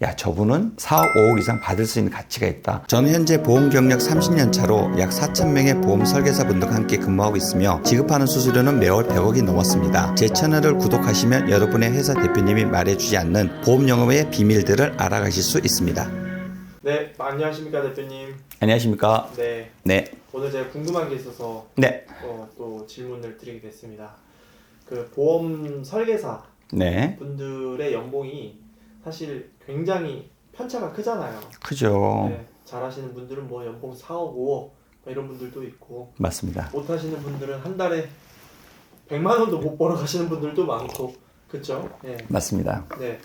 야, 저분은 4억, 5억 이상 받을 수 있는 가치가 있다. 저는 현재 보험 경력 30년 차로 약 4,000명의 보험 설계사분들과 함께 근무하고 있으며 지급하는 수수료는 매월 100억이 넘었습니다. 제 채널을 구독하시면 여러분의 회사 대표님이 말해주지 않는 보험 영업의 비밀들을 알아가실 수 있습니다. 네, 안녕하십니까 대표님. 안녕하십니까? 네, 네. 오늘 제가 궁금한 게 있어서 네. 또 질문을 드리게 됐습니다. 그 보험 설계사 네. 분들의 연봉이 사실 굉장히 편차가 크잖아요. 크죠. 네, 잘하시는 분들은 뭐 연봉 4억, 5억 이런 분들도 있고, 맞습니다. 못하시는 분들은 한 달에 100만 원도 못 벌어 가시는 분들도 많고, 그렇죠? 네. 맞습니다. 네.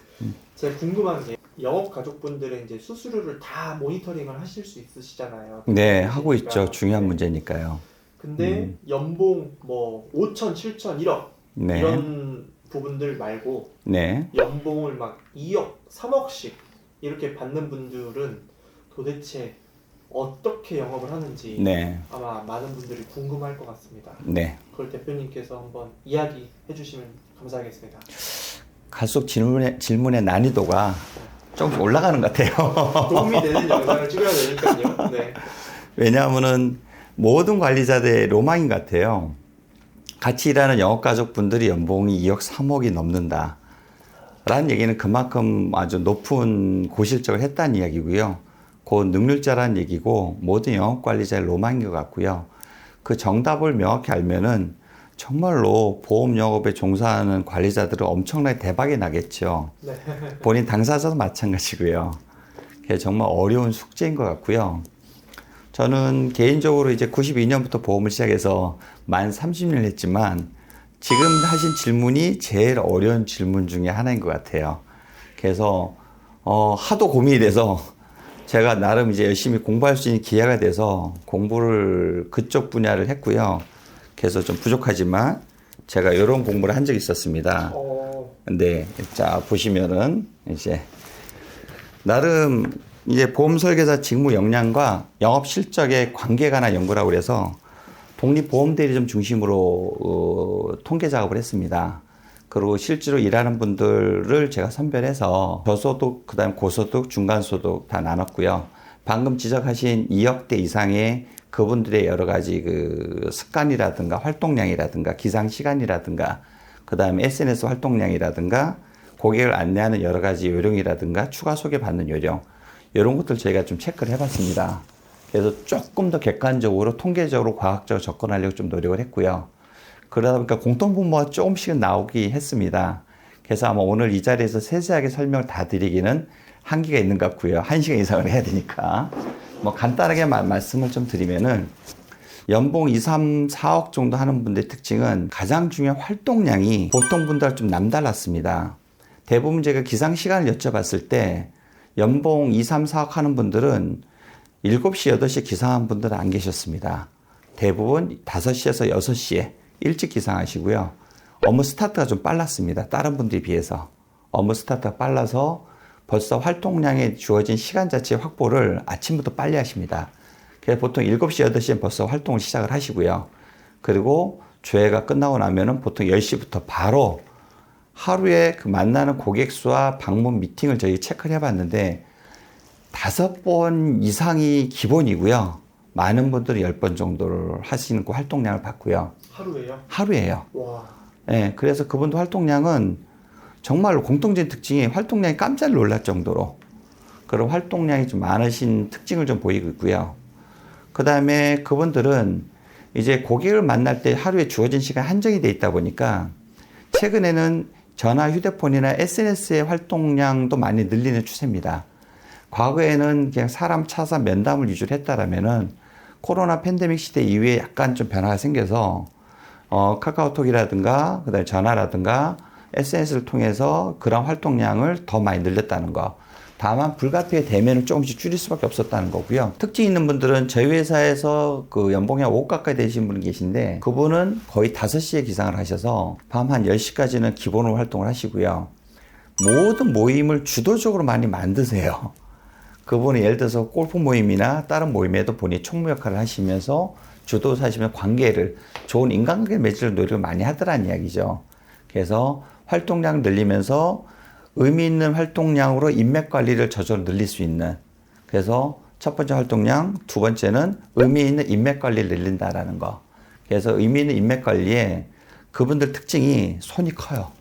제가 궁금한 게 영업 가족분들의 이제 수수료를 다 모니터링을 하실 수 있으시잖아요. 네, 하고 있죠. 그러니까. 중요한 네. 문제니까요. 근데 연봉 뭐 5천, 7천, 1억 네. 이런 부분들 말고 네. 연봉을 막 2억, 3억씩 이렇게 받는 분들은 도대체 어떻게 영업을 하는지 네. 아마 많은 분들이 궁금할 것 같습니다. 네. 그걸 대표님께서 한번 이야기해 주시면 감사하겠습니다. 갈수록 질문의 난이도가 조금 올라가는 것 같아요. 도움이 되는 영상을 찍어야 되니까요. 네. 왜냐하면은 모든 관리자들의 로망인 것 같아요. 같이 일하는 영업가족분들이 연봉이 2억, 3억이 넘는다. 라는 얘기는 그만큼 아주 높은 고실적을 했다는 이야기고요. 그 능률자라는 얘기고 모든 영업관리자의 로망인 것 같고요. 그 정답을 명확히 알면은 정말로 보험 영업에 종사하는 관리자들은 엄청나게 대박이 나겠죠. 네. 본인 당사자도 마찬가지고요. 그게 정말 어려운 숙제인 것 같고요. 저는 개인적으로 이제 92년부터 보험을 시작해서 만 30년을 했지만 지금 하신 질문이 제일 어려운 질문 중에 하나인 것 같아요. 그래서 하도 고민이 돼서 제가 나름 이제 열심히 공부할 수 있는 기회가 돼서 공부를 그쪽 분야를 했고요. 그래서 좀 부족하지만 제가 이런 공부를 한 적이 있었습니다. 네, 자 보시면은 이제 나름 이제 보험 설계사 직무 역량과 영업 실적의 관계에 관한 연구라고 그래서 독립보험대리점 중심으로 통계 작업을 했습니다. 그리고 실제로 일하는 분들을 제가 선별해서 저소득, 그다음 고소득, 중간소득 다 나눴고요. 방금 지적하신 2억대 이상의 그분들의 여러 가지 그 습관이라든가 활동량이라든가 기상 시간이라든가 그다음에 SNS 활동량이라든가 고객을 안내하는 여러 가지 요령이라든가 추가 소개받는 요령 이런 것들 저희가 좀 체크를 해봤습니다. 그래서 조금 더 객관적으로 통계적으로 과학적으로 접근하려고 좀 노력을 했고요. 그러다 보니까 공통분모가 조금씩은 나오긴 했습니다. 그래서 아마 오늘 이 자리에서 세세하게 설명을 다 드리기는 한계가 있는 것 같고요. 1시간 이상을 해야 되니까. 뭐 간단하게 말씀을 좀 드리면은 연봉 2, 3, 4억 정도 하는 분들의 특징은 가장 중요한 활동량이 보통 분들과 좀 남달랐습니다. 대부분 제가 기상 시간을 여쭤봤을 때 연봉 2, 3, 4억 하는 분들은 7시, 8시에 기상한 분들은 안 계셨습니다. 대부분 5시에서 6시에 일찍 기상하시고요. 업무 스타트가 좀 빨랐습니다. 다른 분들에 비해서. 업무 스타트가 빨라서 벌써 활동량에 주어진 시간 자체 확보를 아침부터 빨리 하십니다. 그래서 보통 7시, 8시에 벌써 활동을 시작을 하시고요. 그리고 조회가 끝나고 나면은 보통 10시부터 바로 하루에 그 만나는 고객 수와 방문 미팅을 저희 체크를 해봤는데 5번 이상이 기본이고요. 많은 분들이 10번 정도를 하시는 그 활동량을 봤고요. 하루에요? 하루에요. 와. 네, 그래서 그분들 활동량은 정말로 공통적인 특징이 활동량이 깜짝 놀랄 정도로 그런 활동량이 좀 많으신 특징을 좀 보이고 있고요. 그 다음에 그분들은 이제 고객을 만날 때 하루에 주어진 시간 한정이 돼 있다 보니까 최근에는 전화, 휴대폰이나 SNS의 활동량도 많이 늘리는 추세입니다. 과거에는 그냥 사람 차서 면담을 위주로 했다라면은 코로나 팬데믹 시대 이후에 약간 좀 변화가 생겨서 카카오톡이라든가 그다음에 전화라든가 SNS를 통해서 그런 활동량을 더 많이 늘렸다는 거. 다만 불가피의 대면을 조금씩 줄일 수밖에 없었다는 거고요. 특징 있는 분들은 저희 회사에서 그 연봉이 한 5억 가까이 되신 분이 계신데 그분은 거의 5시에 기상을 하셔서 밤 한 10시까지는 기본으로 활동을 하시고요. 모든 모임을 주도적으로 많이 만드세요. 그분은 예를 들어서 골프 모임이나 다른 모임에도 본인이 총무 역할을 하시면서 주도사 하시면 관계를 좋은 인간관계 맺을 노력을 많이 하더라는 이야기죠. 그래서 활동량을 늘리면서 의미 있는 활동량으로 인맥 관리를 저절로 늘릴 수 있는. 그래서 첫 번째 활동량, 두 번째는 의미 있는 인맥 관리를 늘린다라는 거. 그래서 의미 있는 인맥 관리에 그분들 특징이 손이 커요.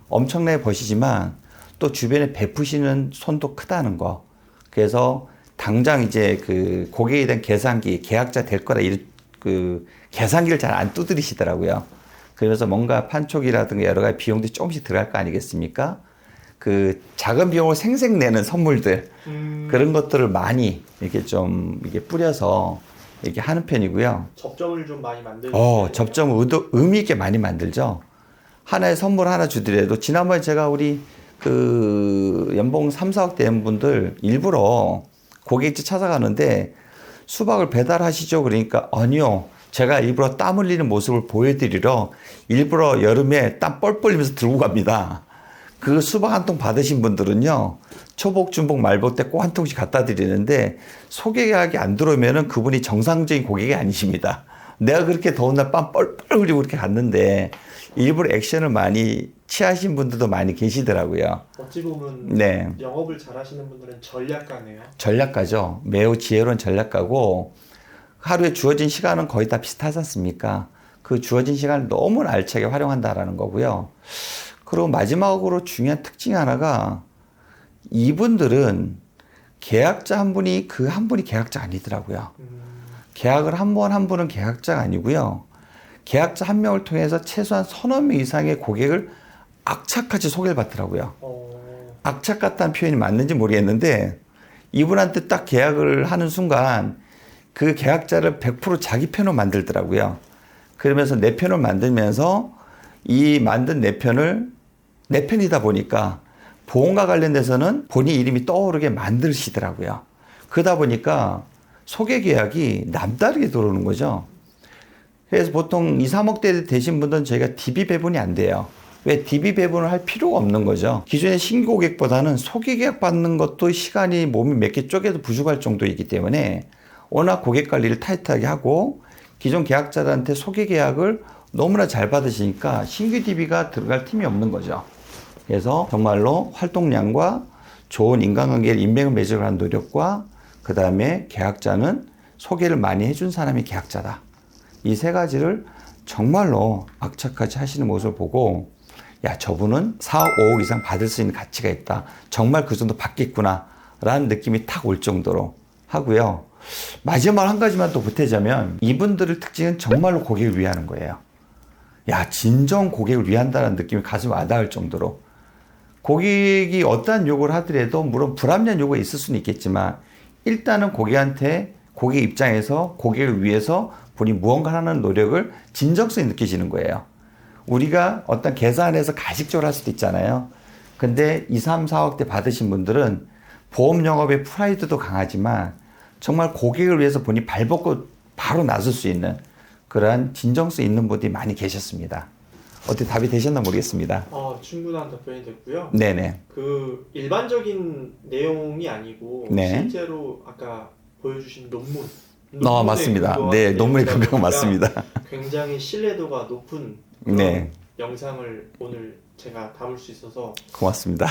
엄청나게 버시지만 또 주변에 베푸시는 손도 크다는 거. 그래서 당장 이제 그 고객에 대한 계산기, 계약자 될 거라 그 계산기를 잘 안 두드리시더라고요. 그래서 뭔가 판촉이라든가 여러 가지 비용들이 조금씩 들어갈 거 아니겠습니까? 그 작은 비용을 생생내는 선물들 그런 것들을 많이 이렇게 좀 이렇게 뿌려서 이렇게 하는 편이고요. 접점을 좀 많이 만들죠. 접점을 의미 있게 많이 만들죠. 하나의 선물 하나 주더라도 지난번에 제가 우리 그 연봉 3, 4억 된 분들 일부러 고객집 찾아가는데 수박을 배달하시죠? 그러니까 아니요. 제가 일부러 땀 흘리는 모습을 보여드리러 일부러 여름에 땀 뻘뻘 흘리면서 들고 갑니다. 그 수박 한 통 받으신 분들은요, 초복, 중복, 말복 때 꼭 한 통씩 갖다 드리는데 소개 계약이 안 들어오면은 그분이 정상적인 고객이 아니십니다. 내가 그렇게 더운 날 땀 뻘뻘 흘리고 그렇게 갔는데 일부러 액션을 많이 취하신 분들도 많이 계시더라고요. 어찌 보면 네. 영업을 잘하시는 분들은 전략가네요. 전략가죠. 매우 지혜로운 전략가고 하루에 주어진 시간은 거의 다 비슷하지 않습니까? 그 주어진 시간을 너무 알차게 활용한다라는 거고요. 그리고 마지막으로 중요한 특징이 하나가 이분들은 계약자 한 분이 그 한 분이 계약자 아니더라고요. 계약을 한 분은 계약자가 아니고요. 계약자 한 명을 통해서 최소한 서너 명 이상의 고객을 악착같이 소개를 받더라고요. 악착 같다는 표현이 맞는지 모르겠는데 이분한테 딱 계약을 하는 순간 그 계약자를 100% 자기 편으로 만들더라고요. 그러면서 내 편을 만들면서 이 만든 내 편을 내 편이다 보니까 보험과 관련돼서는 본인 이름이 떠오르게 만드시더라고요. 그러다 보니까 소개 계약이 남다르게 들어오는 거죠. 그래서 보통 2, 3억대 되신 분들은 저희가 DB 배분이 안 돼요. 왜 DB 배분을 할 필요가 없는 거죠. 기존의 신규 고객보다는 소개 계약 받는 것도 시간이 몸이 몇 개 쪼개도 부족할 정도이기 때문에 워낙 고객 관리를 타이트하게 하고 기존 계약자들한테 소개 계약을 너무나 잘 받으시니까 신규 DB가 들어갈 틈이 없는 거죠. 그래서 정말로 활동량과 좋은 인간관계를 인맥을 맺으려고 하는 노력과 그 다음에 계약자는 소개를 많이 해준 사람이 계약자다. 이 세 가지를 정말로 악착같이 하시는 모습을 보고 야 저분은 4억, 5억 이상 받을 수 있는 가치가 있다. 정말 그 정도 받겠구나 라는 느낌이 탁 올 정도로 하고요. 마지막 한 가지만 또 보태자면 이분들의 특징은 정말로 고객을 위하는 거예요. 야 진정 고객을 위한다는 느낌이 가슴에 와닿을 정도로 고객이 어떠한 요구를 하더라도 물론 불합리한 요구가 있을 수는 있겠지만 일단은 고객한테 고객 입장에서 고객을 위해서 본인이 무언가 하는 노력을 진정성이 느껴지는 거예요. 우리가 어떤 계산해서 가식적으로 할 수도 있잖아요. 근데 2, 3, 4억대 받으신 분들은 보험 영업의 프라이드도 강하지만 정말 고객을 위해서 본인이 발벗고 바로 나설 수 있는 그러한 진정성 있는 분들이 많이 계셨습니다. 어떻게 답이 되셨나 모르겠습니다. 충분한 답변이 됐고요. 네네. 그 일반적인 내용이 아니고 네. 실제로 아까 보여주신 논문. 맞습니다. 네, 논문의 근거가 맞습니다. 굉장히 신뢰도가 높은 그런 네. 영상을 오늘 제가 담을 수 있어서 고맙습니다.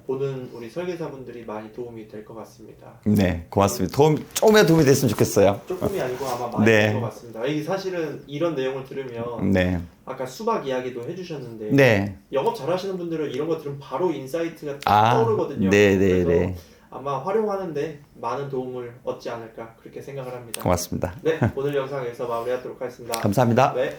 보는 우리 설계사분들이 많이 도움이 될 것 같습니다. 네, 고맙습니다. 조금이라도 도움이 됐으면 좋겠어요. 조금이 아니고 아마 많이 네. 될 것 같습니다. 이게 사실은 이런 내용을 들으면 네. 아까 수박 이야기도 해주셨는데 네. 영업 잘하시는 분들은 이런 거 들으면 바로 인사이트가 떠오르거든요. 네네네. 그래서 아마 활용하는데 많은 도움을 얻지 않을까 그렇게 생각을 합니다. 고맙습니다. 네, 오늘 영상에서 마무리하도록 하겠습니다. 감사합니다. 네.